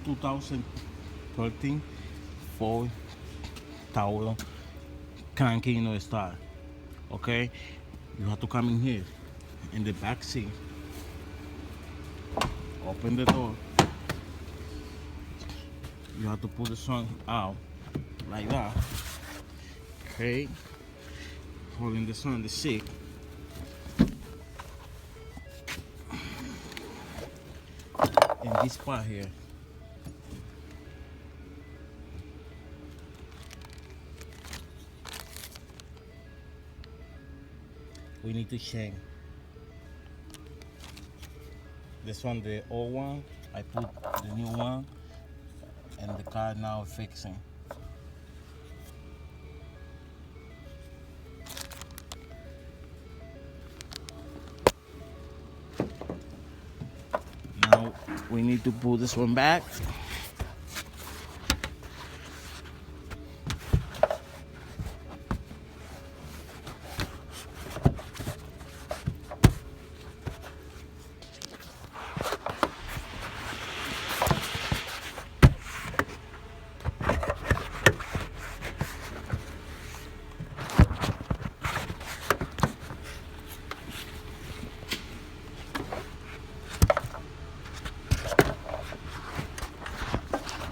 2013 Ford Taurus Cranking no start. Okay, you have to come in here in the back seat. Open the door. You have to pull the sun out like that. Okay, holding the sun in the seat. In this part here, we need to change this one, the old one. I put the new one, and the car now fixing. Now we need to pull this one back.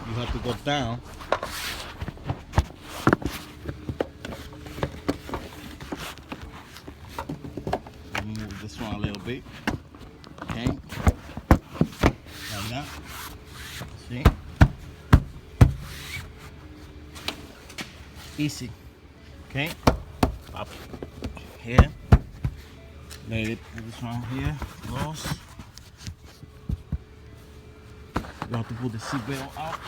You have to go down. Move this one a little bit. Okay. Like that. See? Easy. Okay. Up here. Let it put this one here. Close. You have to put the seatbelt out.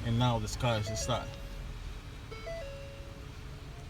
And now this car is start.